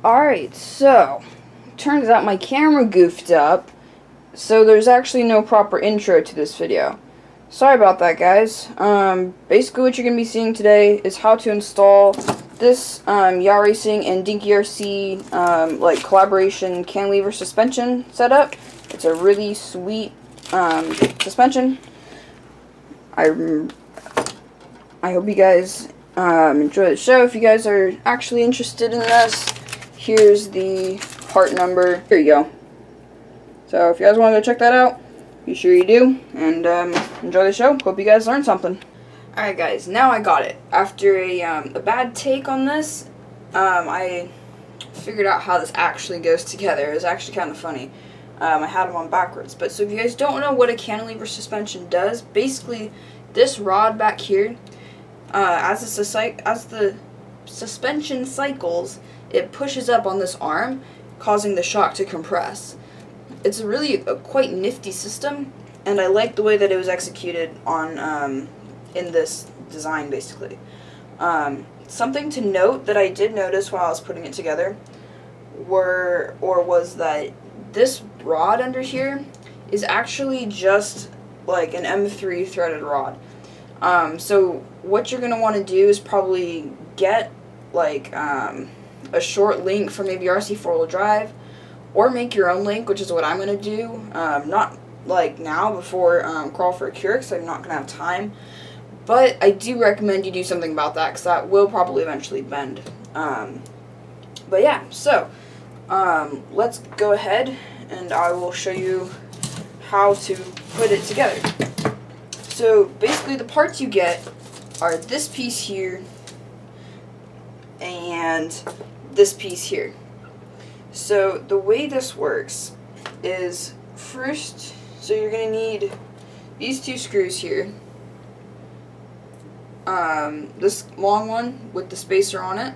Alright, so, turns out my camera goofed up, so there's actually no proper intro to this video. Sorry about that, guys. Basically what you're going to be seeing today is how to install this Yaw Racing and Dinky RC like collaboration cantilever suspension setup. It's a really sweet suspension. I hope you guys enjoy the show. If you guys are actually interested in this, here's the part number. Here you go. So if you guys want to go check that out, be sure you do, and enjoy the show. Hope you guys learned something. Alright guys, now I got it. After a bad take on this, I figured out how this actually goes together. It was actually kind of funny. I had them on backwards. But so if you guys don't know what a cantilever suspension does, basically this rod back here, as the suspension cycles, it pushes up on this arm, causing the shock to compress. It's really a quite nifty system, and I like the way that it was executed on in this design, basically. Something to note that I did notice while I was putting it together was that this rod under here is actually just like an M3 threaded rod. So what you're going to want to do is probably get like a short link from maybe RC4-wheel drive, or make your own link, which is what I'm going to do. Not like now before Crawl for a Cure, because I'm not going to have time. But I do recommend you do something about that, because that will probably eventually bend. But yeah, so let's go ahead and I will show you how to put it together. So basically the parts you get are this piece here and this piece here. So the way this works is first, so you're going to need these two screws here. This long one with the spacer on it,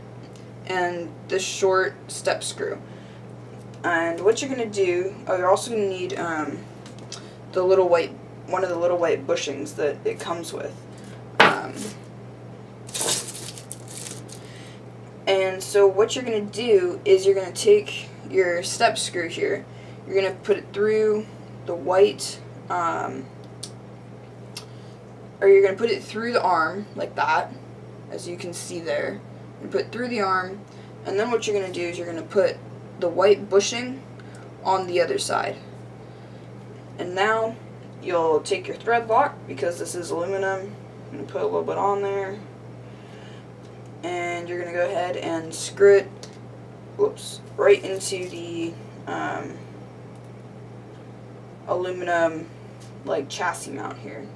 and this short step screw. And what you're going to do, you're also going to need one of the little white bushings that it comes with. And so what you're going to do is you're going to take your step screw here, you're going to put it through the white, or you're going to put it through the arm, like that, as you can see there. You put it through the arm, and then what you're going to do is you're going to put the white bushing on the other side. And now you'll take your thread lock, because this is aluminum, I'm going to put a little bit on there, and you're going to go ahead and screw it, right into the aluminum like chassis mount here.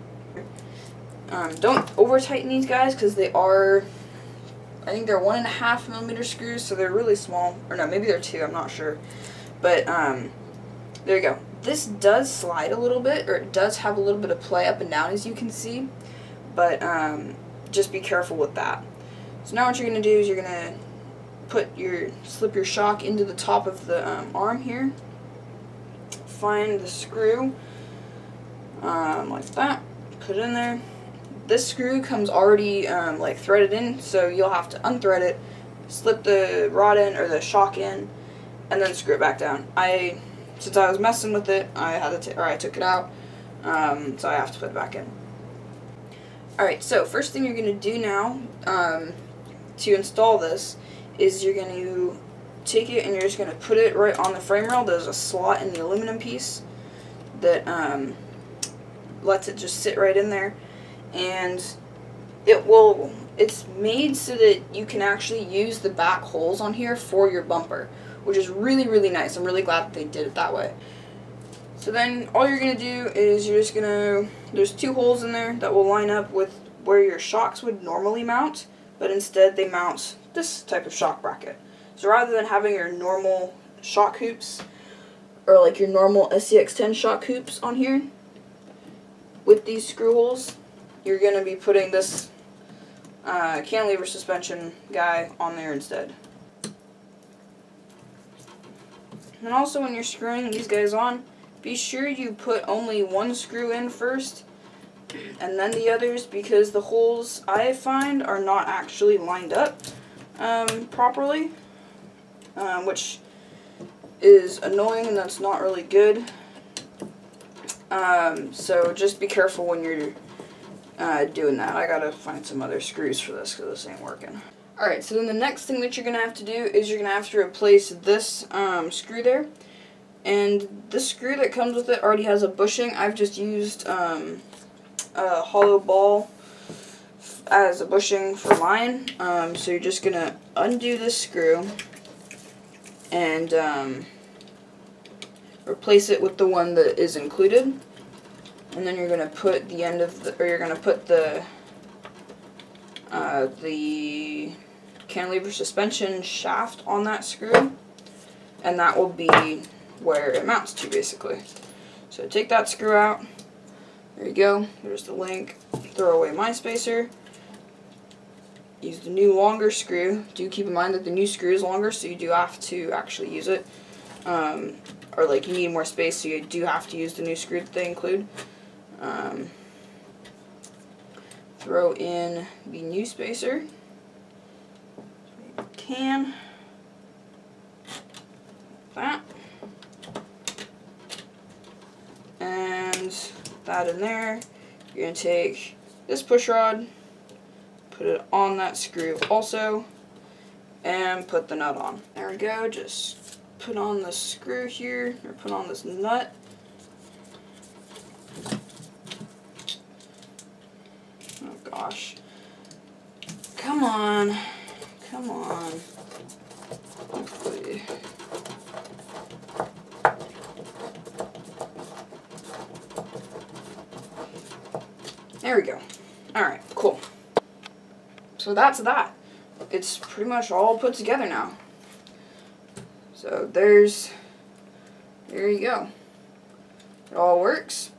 Don't over tighten these guys, because they are, I think they're 1.5 millimeter screws, so they're really small. Or no, maybe they're 2, I'm not sure. But there you go. This does slide a little bit, or it does have a little bit of play up and down, as you can see. But just be careful with that. So now what you're going to do is you're going to slip your shock into the top of the arm here. Find the screw, like that. Put it in there. This screw comes already like threaded in, so you'll have to unthread it, slip the rod in, or the shock in, and then screw it back down. Since I was messing with it, I took it out, so I have to put it back in. Alright, so first thing you're going to do now to install this is you're going to take it and you're just going to put it right on the frame rail. There's a slot in the aluminum piece that lets it just sit right in there, and it's made so that you can actually use the back holes on here for your bumper, which is really, really nice. I'm really glad that they did it that way. So then all you're going to do is you're just going to, there's 2 holes in there that will line up with where your shocks would normally mount, but instead they mount this type of shock bracket. So rather than having your normal shock hoops, or like your normal SCX10 shock hoops on here, with these screw holes, you're going to be putting this cantilever suspension guy on there instead. And also when you're screwing these guys on, be sure you put only one screw in first, and then the others, because the holes I find are not actually lined up properly. which is annoying and that's not really good. So just be careful when you're doing that. I gotta find some other screws for this because this ain't working. Alright, so then the next thing that you're going to have to do is you're going to have to replace this screw there. And this screw that comes with it already has a bushing. I've just used a hollow ball as a bushing for mine. So you're just going to undo this screw and replace it with the one that is included. And then you're going to put the end of the, or you're going to put the cantilever suspension shaft on that screw, and that will be where it mounts to, basically. So take that screw out. There you go. There's the link. Throw away my spacer. Use the new longer screw. Do keep in mind that the new screw is longer, so you do have to actually use it. Or like you need more space, so you do have to use the new screw that they include. Throw in the new spacer. Can that and that in there. You're going to take this push rod, put it on that screw also, and put the nut on. There we go. Just put on the screw here, or put on this nut. Oh gosh. Come on. Come on. Hopefully. There we go. Alright, cool. So that's that. It's pretty much all put together now. So there you go. It all works.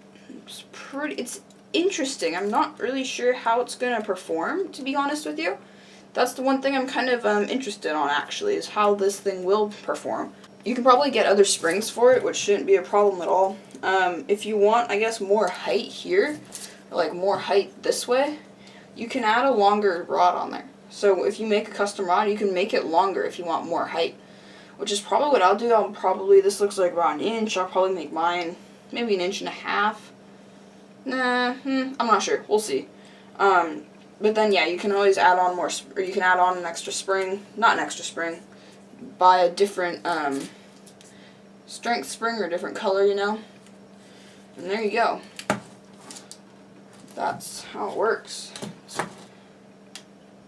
It's interesting. I'm not really sure how it's going to perform, to be honest with you. That's the one thing I'm kind of interested on, actually, is how this thing will perform. You can probably get other springs for it, which shouldn't be a problem at all. If you want, I guess, more height here, or like more height this way, you can add a longer rod on there. So if you make a custom rod, you can make it longer if you want more height, which is probably what I'll do. This looks like about an inch. I'll probably make mine maybe 1.5 inches. Nah, I'm not sure. We'll see. But then, yeah, you can always add on more, or you can add on an extra spring, not an extra spring, buy a different strength spring or a different color, you know. And there you go. That's how it works.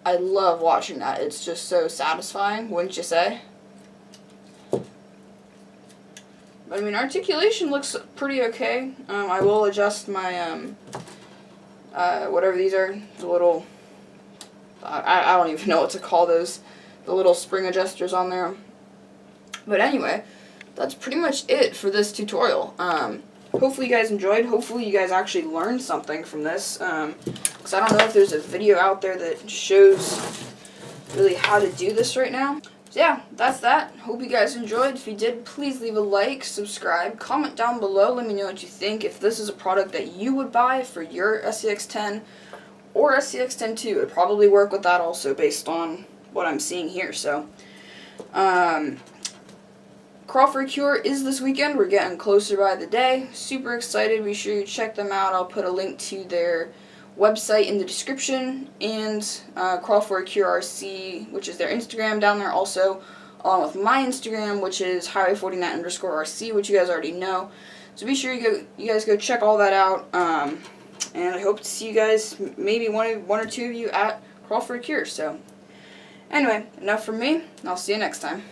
I love watching that. It's just so satisfying, wouldn't you say? But I mean, articulation looks pretty okay. I will adjust my whatever these are, the little, I don't even know what to call those, the little spring adjusters on there. But anyway, that's pretty much it for this tutorial. Hopefully you guys enjoyed. Hopefully you guys actually learned something from this, because I don't know if there's a video out there that shows really how to do this right now. So yeah, that's that. Hope you guys enjoyed. If you did, please leave a like, subscribe, comment down below. Let me know what you think. If this is a product that you would buy for your SCX10 or SCX10 2, it would probably work with that also based on what I'm seeing here. So, Crawl for a Cure is this weekend. We're getting closer by the day. Super excited. Be sure you check them out. I'll put a link to their website in the description, and Crawl for a Cure RC, which is their Instagram, down there also, along with my Instagram, which is highway49_RC, which you guys already know. So be sure you guys go check all that out, and I hope to see you guys, maybe one or two of you at Crawl for a Cure. So anyway, enough from me. I'll see you next time.